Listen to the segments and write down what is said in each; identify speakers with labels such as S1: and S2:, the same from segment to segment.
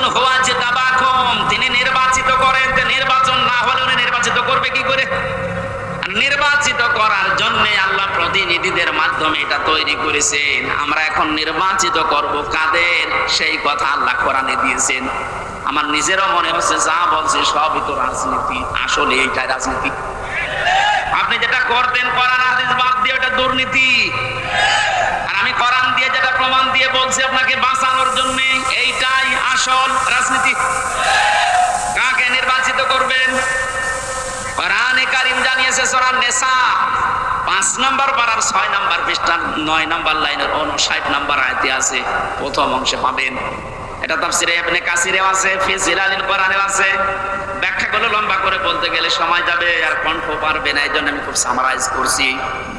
S1: বলছেন হুয়া জিতাবাকুম, তিনি নির্বাচিত করেন। নির্বাচন না হলে উনি নির্বাচিত করবে কি করে? নির্বাচিত করার জন্য আল্লাহ প্রতিনিধিদের মাধ্যমে এটা তৈরি করেছেন। আমরা এখন নির্বাচিত করব কাদের, সেই কথা আল্লাহ কোরআনে দিয়েছেন। আমার নিজেরও মনে হচ্ছে যা বলছি সবই তো রাজনীতি, আসলে এইটাই রাজনীতি। আপনি যেটা করতেন কোরআন হাদিস বাদ দিয়ে ওটা দুর্নীতি, আর আমি কোরআন দিয়ে যেটা প্রমাণ দিয়ে বলছি আপনাকে বাঁচানোর জন্য, এইটাই আসল রাজনীতি। কাকে নির্বাচিত করবেন? কোরআনে কারীম জানিয়েছে সূরা নিসা 5 নম্বর পারার 6 নম্বর পৃষ্ঠা 9 নম্বর লাইনের 59 নম্বর আয়াতে আছে, প্রথম অংশে পাবেন। এটা তাফসীরে ইবনে কাসিরেও আছে, ফি জিলালিল কোরআনেও আছে। ব্যাখ্যাগুলো লম্বা করে বলতে গেলে সময় যাবে আর কণ্ঠ পারবে না, এইজন্য আমি খুব সামারাইজ করছি,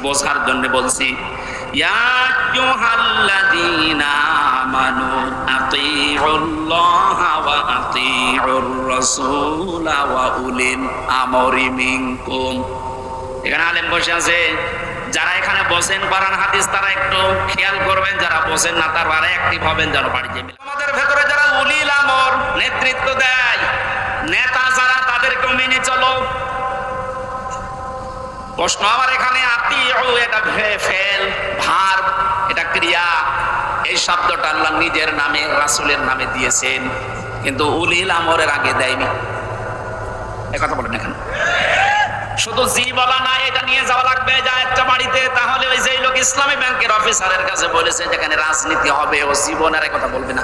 S1: বোঝার জন্য বলছি। ইয়া আইয়ুহাল্লাযীনা আমানু আতিউল্লাহা ওয়া আতিউর রাসূলা ওয়া উলিল আমরি মিনকুম। এখানে আলেম বসে আছে, যারা এখানে বসেন কোরআন হাদিস তারা একটু খেয়াল করবেন, যারা বসেন না তারা অ্যাক্টিভ হবেন যেন বাড়ি যাবে। আমাদের ভেতরে যারা উলিল আমর নেতৃত্ব দেয়, নেতা যারা, তাদেরকে মেনে চলো। প্রশ্ন আমার এখানে আতিউ, এটা ফেল, ভার্ব, এটা ক্রিয়া। এই শব্দটা আল্লাহ নিজের নামে রাসূলের নামে দিয়েছেন, কিন্তু উলিল আমরের আগে দেয়নি। এই কথা বলেন এখানে শুধু জি বলা নাই, এটা নিয়ে যাওয়া লাগবে যা একটা বাড়িতে। তাহলে ওই যে লোক ইসলামী ব্যাংকের অফিসারের কাছে বলেছে যেখানে রাজনীতি হবে ও জীবনের কথা বলবে না।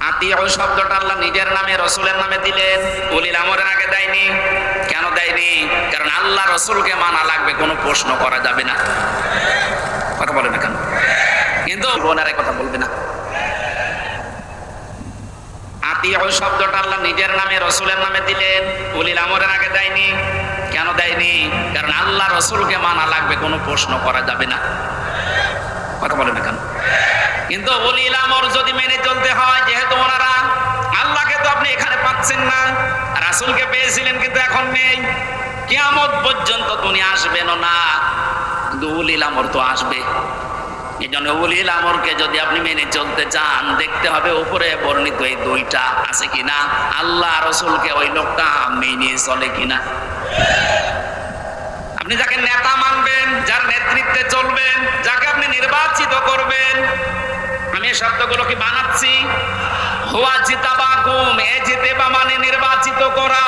S1: আতিউ শব্দটা আল্লাহ নিজের নামে রাসূলের নামে দিলেন, উলিল আমরের আগে দেয়নি। কেন দেয়নি? কারণ আল্লাহ রাসূলকে মানা লাগবে, কোনো প্রশ্ন করা যাবে না। কথা বলেন না কেন? কিন্তু জীবনের কথা বলবে না। আতিউ শব্দটা আল্লাহ নিজের নামে রাসূলের নামে দিলেন, উলিল আমরের আগে দেয়নি। কেন দেয়নি? কারণ আল্লাহ রাসূলকে মানা লাগবে, কোনো প্রশ্ন করা যাবে না। কথা বলেন না কেন? কিন্তু উলিল আমর যদি মেনে চলতে হয়, যেহেতু ওনারা আল্লাহকে তো আপনি এখানে পাচ্ছেন না, রাসূলকে পেয়েছিলেন কিন্তু এখন নেই, কিয়ামত পর্যন্ত উনি আসবেন না, কিন্তু উলিল আমর তো আসবে। এই জন্য উলিল আমরকে যদি আপনি মেনে চলতে চান, দেখতে হবে উপরে বর্ণিত এই দুইটা আছে কিনা, আল্লাহ রাসূলকে ওই লোকটা মেনে চলে কিনা। আপনি যাকে নেতা মানবেন, যার নেতৃত্বে চলবেন, যাকে আপনি নির্বাচিত করবেন, আমি এই শব্দগুলো কি বানাচ্ছি? হুয়া জিতাবাকুম, এ জিতেবা মানে নির্বাচিত করা।